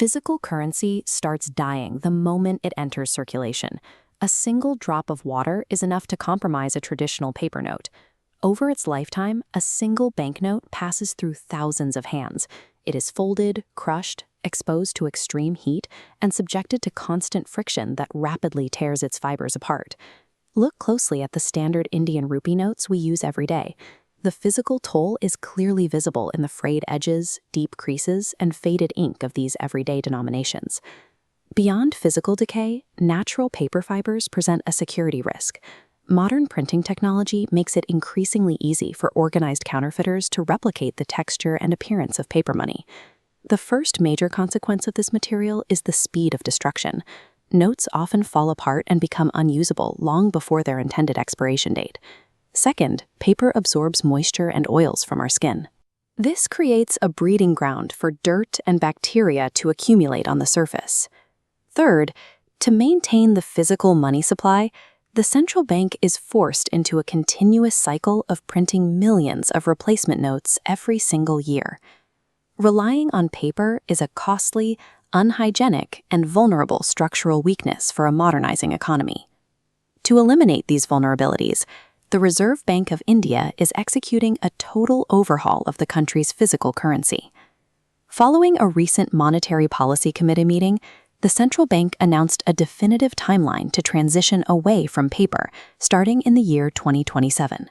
Physical currency starts dying the moment it enters circulation. A single drop of water is enough to compromise a traditional paper note. Over its lifetime, a single banknote passes through thousands of hands. It is folded, crushed, exposed to extreme heat, and subjected to constant friction that rapidly tears its fibers apart. Look closely at the standard Indian rupee notes we use every day. The physical toll is clearly visible in the frayed edges, deep creases, and faded ink of these everyday denominations. Beyond physical decay, natural paper fibers present a security risk. Modern printing technology makes it increasingly easy for organized counterfeiters to replicate the texture and appearance of paper money. The first major consequence of this material is the speed of destruction. Notes often fall apart and become unusable long before their intended expiration date. Second, paper absorbs moisture and oils from our skin. This creates a breeding ground for dirt and bacteria to accumulate on the surface. Third, to maintain the physical money supply, the central bank is forced into a continuous cycle of printing millions of replacement notes every single year. Relying on paper is a costly, unhygienic, and vulnerable structural weakness for a modernizing economy. To eliminate these vulnerabilities, the Reserve Bank of India is executing a total overhaul of the country's physical currency. Following a recent Monetary Policy Committee meeting, the central bank announced a definitive timeline to transition away from paper, starting in the year 2027.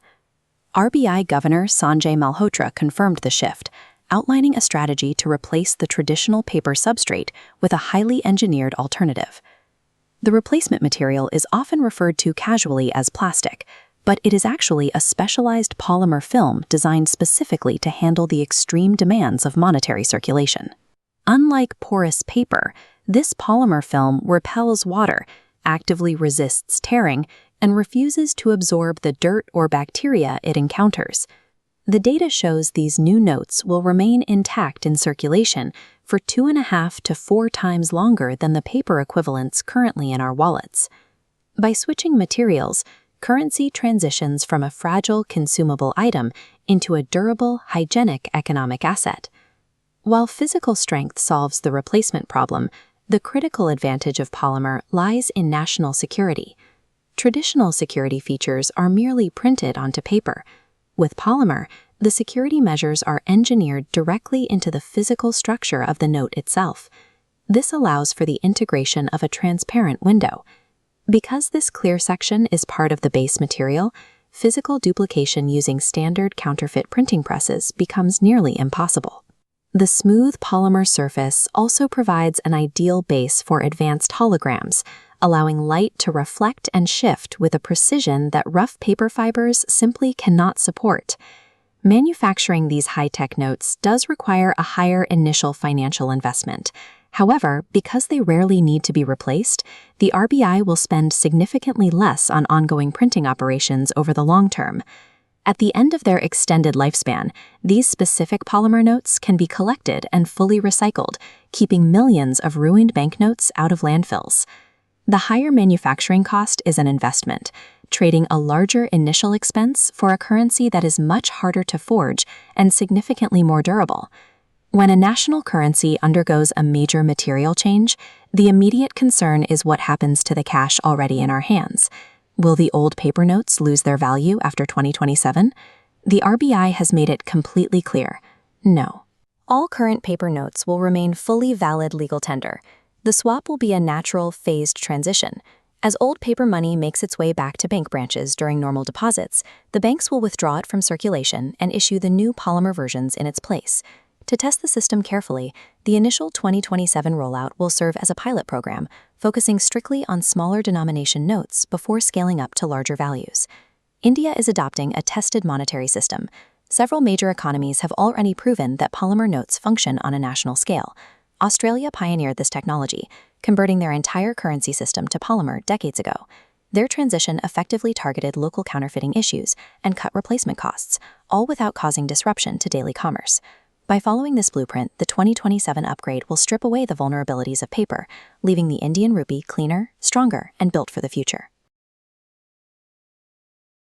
RBI Governor Sanjay Malhotra confirmed the shift, outlining a strategy to replace the traditional paper substrate with a highly engineered alternative. The replacement material is often referred to casually as plastic, but it is actually a specialized polymer film designed specifically to handle the extreme demands of monetary circulation. Unlike porous paper, this polymer film repels water, actively resists tearing, and refuses to absorb the dirt or bacteria it encounters. The data shows these new notes will remain intact in circulation for 2.5 to 4 times longer than the paper equivalents currently in our wallets. By switching materials, currency transitions from a fragile consumable item into a durable, hygienic economic asset. While physical strength solves the replacement problem, the critical advantage of polymer lies in national security. Traditional security features are merely printed onto paper. With polymer, the security measures are engineered directly into the physical structure of the note itself. This allows for the integration of a transparent window. Because this clear section is part of the base material, physical duplication using standard counterfeit printing presses becomes nearly impossible. The smooth polymer surface also provides an ideal base for advanced holograms, allowing light to reflect and shift with a precision that rough paper fibers simply cannot support. Manufacturing these high-tech notes does require a higher initial financial investment. However, because they rarely need to be replaced, the RBI will spend significantly less on ongoing printing operations over the long term. At the end of their extended lifespan, these specific polymer notes can be collected and fully recycled, keeping millions of ruined banknotes out of landfills. The higher manufacturing cost is an investment, trading a larger initial expense for a currency that is much harder to forge and significantly more durable. When a national currency undergoes a major material change, the immediate concern is what happens to the cash already in our hands. Will the old paper notes lose their value after 2027? The RBI has made it completely clear, no. All current paper notes will remain fully valid legal tender. The swap will be a natural, phased transition. As old paper money makes its way back to bank branches during normal deposits, the banks will withdraw it from circulation and issue the new polymer versions in its place. To test the system carefully, the initial 2027 rollout will serve as a pilot program, focusing strictly on smaller denomination notes before scaling up to larger values. India is adopting a tested monetary system. Several major economies have already proven that polymer notes function on a national scale. Australia pioneered this technology, converting their entire currency system to polymer decades ago. Their transition effectively targeted local counterfeiting issues and cut replacement costs, all without causing disruption to daily commerce. By following this blueprint, the 2027 upgrade will strip away the vulnerabilities of paper, leaving the Indian rupee cleaner, stronger, and built for the future.